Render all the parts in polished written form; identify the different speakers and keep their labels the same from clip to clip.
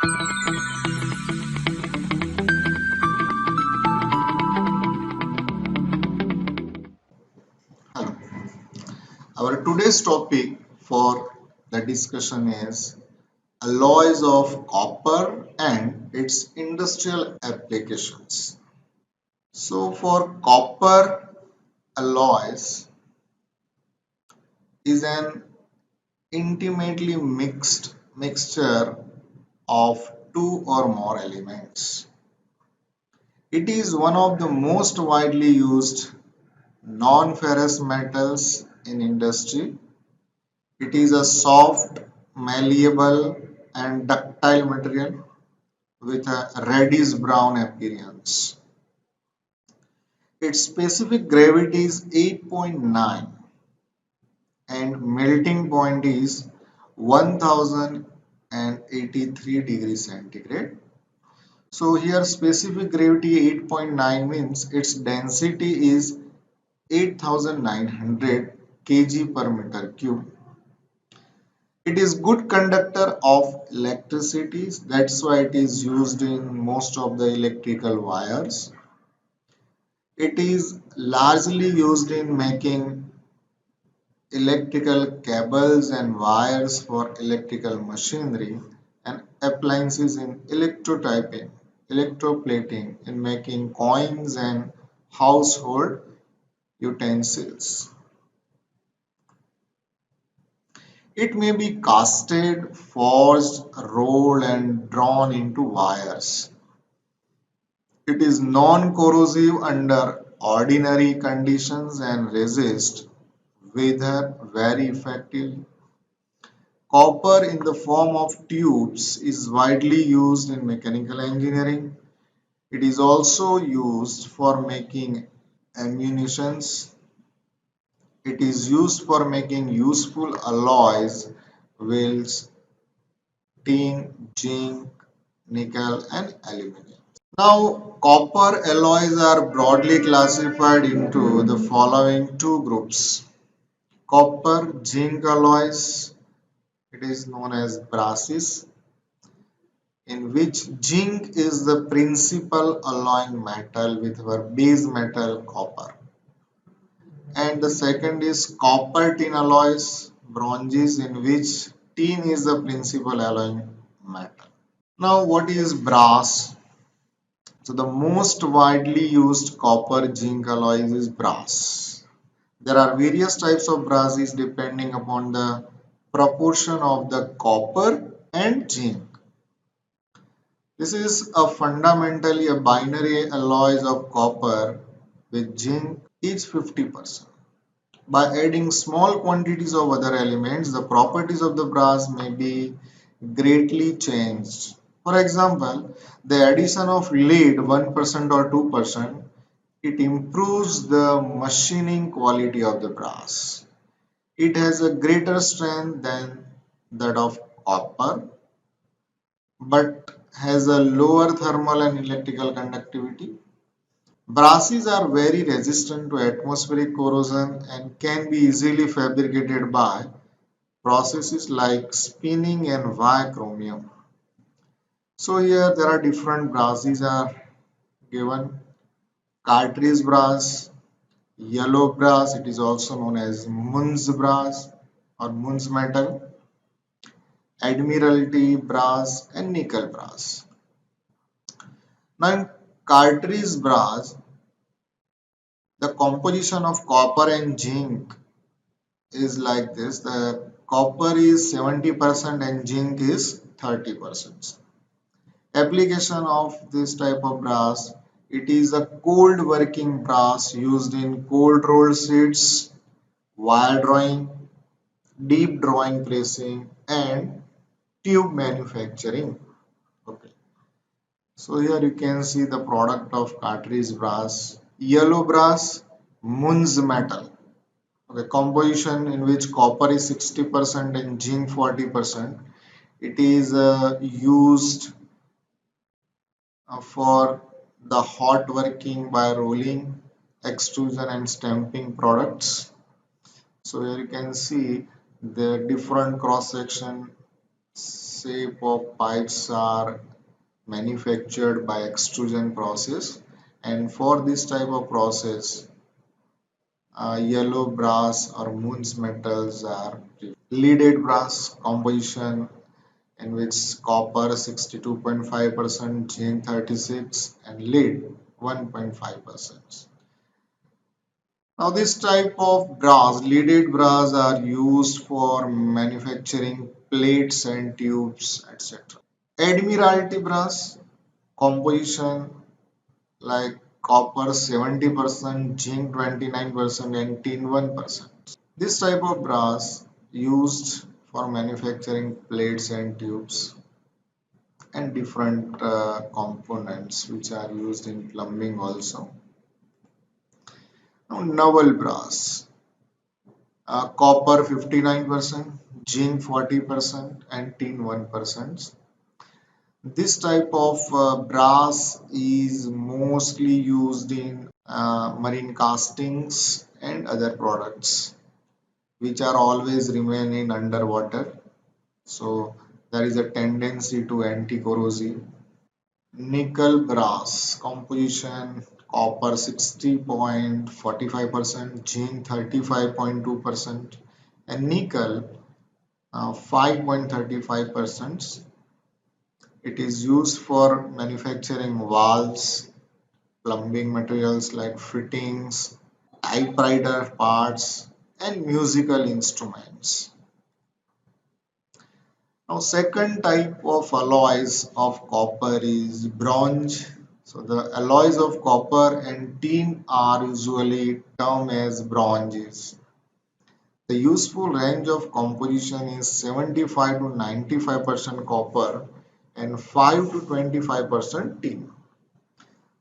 Speaker 1: Hello. Our today's topic for the discussion is alloys of copper and its industrial applications. So, for copper alloys is an intimately mixed mixture of two or more elements. It is one of the most widely used non-ferrous metals in industry. It is a soft, malleable, and ductile material with a reddish brown appearance. Its specific gravity is 8.9 and melting point is 1083 degrees centigrade. So here specific gravity 8.9 means its density is 8900 kg per meter cube. It is good conductor of electricity. That's why it is used in most of the electrical wires. It is largely used in making electrical cables and wires for electrical machinery and appliances in electrotyping, electroplating, in making coins and household utensils. It may be casted, forged, rolled, and drawn into wires. It is non-corrosive under ordinary conditions and resists weather very effectively. Copper in the form of tubes is widely used in mechanical engineering. It is also used for making ammunitions. It is used for making useful alloys, wheels, tin, zinc, nickel, and aluminum. Now, copper alloys are broadly classified into the following two groups. Copper zinc alloys, it is known as brasses, in which zinc is the principal alloying metal with our base metal copper. And the second is copper tin alloys, bronzes, in which tin is the principal alloying metal. Now, what is brass? So the most widely used copper zinc alloys is brass. There are various types of brasses depending upon the proportion of the copper and zinc. This is a fundamentally a binary alloys of copper with zinc each 50%. By adding small quantities of other elements, the properties of the brass may be greatly changed. For example, the addition of lead 1% or 2%, it improves the machining quality of the brass. It has a greater strength than that of copper, but has a lower thermal and electrical conductivity. Brasses are very resistant to atmospheric corrosion and can be easily fabricated by processes like spinning and wire chromium. So here there are different brasses are given. Cartridge brass, yellow brass, it is also known as Munz brass or Munz metal, Admiralty brass and nickel brass. Now in cartridge brass, the composition of copper and zinc is like this. The copper is 70% and zinc is 30%. Application of this type of brass, it is a cold working brass used in cold rolled sheets, wire drawing, deep drawing pressing and tube manufacturing. Okay. So here you can see the product of cartridge brass. Yellow brass, Munz metal. Okay, composition in which copper is 60% and zinc 40%. It is used for the hot working by rolling, extrusion and stamping products. So here you can see the different cross section shape of pipes are manufactured by extrusion process, and for this type of process yellow brass or moons metals are preferred. Leaded brass composition in which copper 62.5%, zinc 36 and lead 1.5%. Now this type of brass, leaded brass are used for manufacturing plates and tubes, etc. Admiralty brass composition like copper 70%, zinc 29% and tin 1%. This type of brass used for manufacturing plates and tubes and different components which are used in plumbing also. Now, noble brass, copper 59%, zinc 40% and tin 1%. This type of brass is mostly used in marine castings and other products which are always remaining underwater. So there is a tendency to anti-corrosive. Nickel brass composition copper 60.45%, zinc 35.2%, and nickel 5.35%. It is used for manufacturing valves, plumbing materials like fittings, typewriter parts, and musical instruments. Now, second type of alloys of copper is bronze. So, the alloys of copper and tin are usually termed as bronzes. The useful range of composition is 75 to 95% copper and 5 to 25% tin.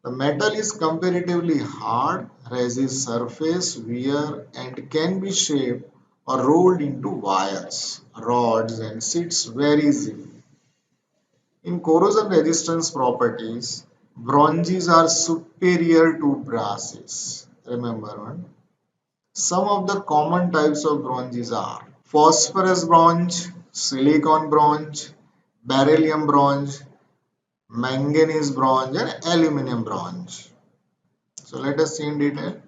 Speaker 1: The metal is comparatively hard, resists surface wear, and can be shaped or rolled into wires, rods, and sheets very easily. In corrosion resistance properties, bronzes are superior to brasses. Remember one. Some of the common types of bronzes are phosphorus bronze, silicon bronze, beryllium bronze, manganese bronze, and aluminum bronze. So let us see in detail.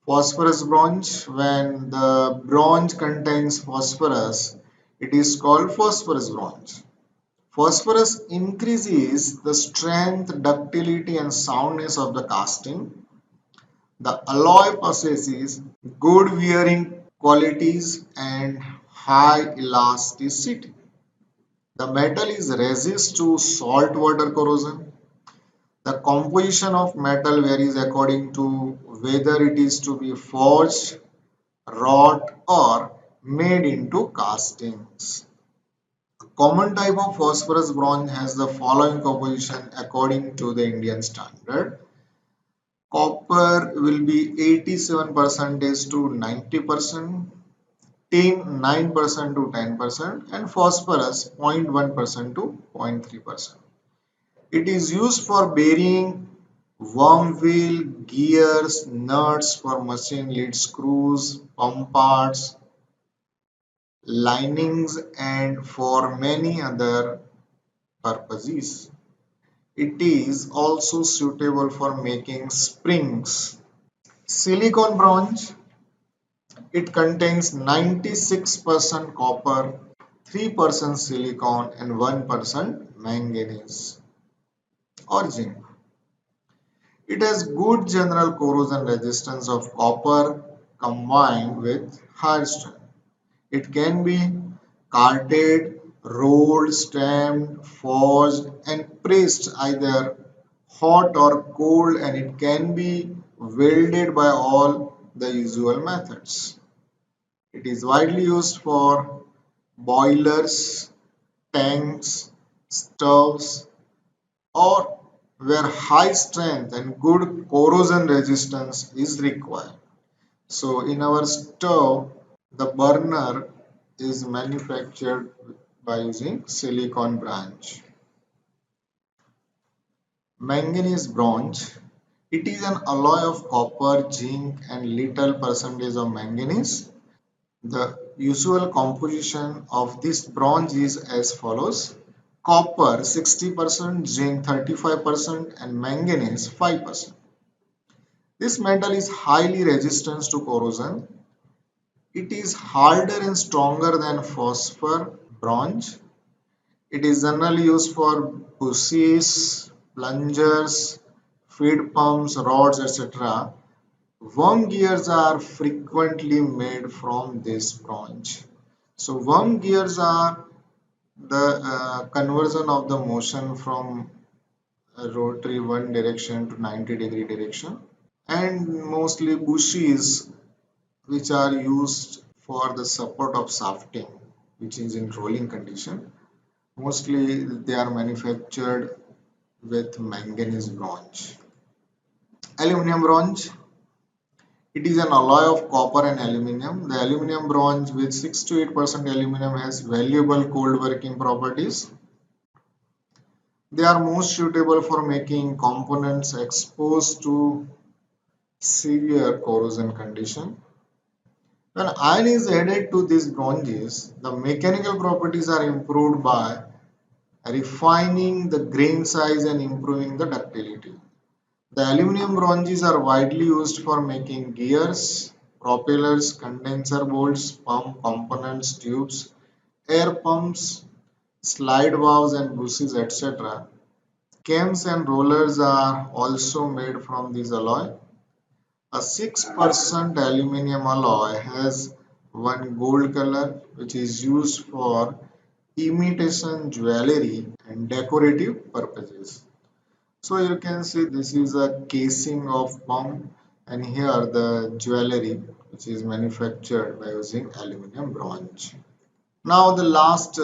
Speaker 1: Phosphorus bronze, when the bronze contains phosphorus, it is called phosphorus bronze. Phosphorus increases the strength, ductility, and soundness of the casting. The alloy possesses good wearing qualities and high elasticity. The metal is resistant to saltwater corrosion. The composition of metal varies according to whether it is to be forged, wrought, or made into castings. A common type of phosphorus bronze has the following composition according to the Indian standard. Copper will be 87% to 90%, tin 9% to 10%, and phosphorus 0.1% to 0.3%. It is used for burying worm wheel, gears, nuts for machine lead screws, pump parts, linings, and for many other purposes. It is also suitable for making springs. Silicon bronze, it contains 96% copper, 3% silicon, and 1% manganese or zinc. It has good general corrosion resistance of copper combined with high strength. It can be carted, rolled, stamped, forged, and pressed either hot or cold, and it can be welded by all the usual methods. It is widely used for boilers, tanks, stoves, or where high strength and good corrosion resistance is required. So in our stove, the burner is manufactured by using silicon branch. Manganese bronze. It is an alloy of copper, zinc and little percentage of manganese. The usual composition of this bronze is as follows: copper 60%, zinc 35%, and manganese 5%. This metal is highly resistant to corrosion. It is harder and stronger than phosphor, bronze. It is generally used for bushings, plungers, feed pumps, rods, etc. Worm gears are frequently made from this bronze. So worm gears are the conversion of the motion from a rotary one direction to 90-degree direction, and mostly bushes which are used for the support of shafting, which is in rolling condition. Mostly they are manufactured with manganese bronze. Aluminum bronze. It is an alloy of copper and aluminum. The aluminum bronze with 6 to 8% aluminum has valuable cold working properties. They are most suitable for making components exposed to severe corrosion condition. When iron is added to these bronzes, the mechanical properties are improved by refining the grain size and improving the ductility. The aluminum bronzes are widely used for making gears, propellers, condenser bolts, pump components, tubes, air pumps, slide valves and bushings, etc. Cams and rollers are also made from this alloy. A 6% aluminum alloy has one gold color which is used for imitation jewelry and decorative purposes. So you can see this is a casing of pump, and here the jewelry which is manufactured by using aluminum bronze. Now the last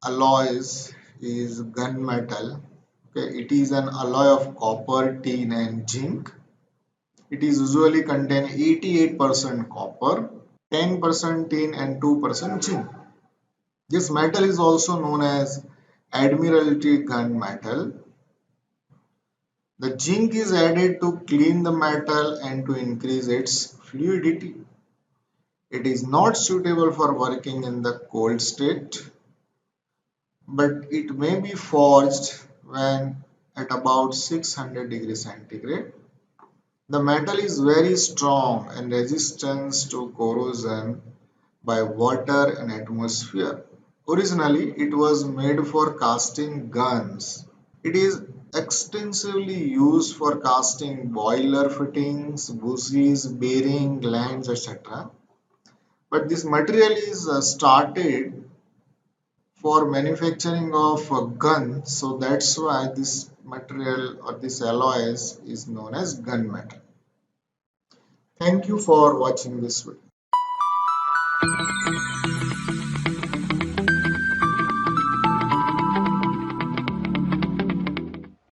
Speaker 1: alloys is gunmetal. Okay, it is an alloy of copper, tin and zinc. It is usually contain 88% copper, 10% tin and 2% zinc. This metal is also known as Admiralty gunmetal. The zinc is added to clean the metal and to increase its fluidity. It is not suitable for working in the cold state, but it may be forged when at about 600 degrees centigrade. The metal is very strong and resistant to corrosion by water and atmosphere. Originally, it was made for casting guns. It is extensively used for casting boiler fittings, bushings, bearing, glands, etc. But this material is started for manufacturing of guns, so that's why this material or this alloy is known as gunmetal. Thank you for watching this video.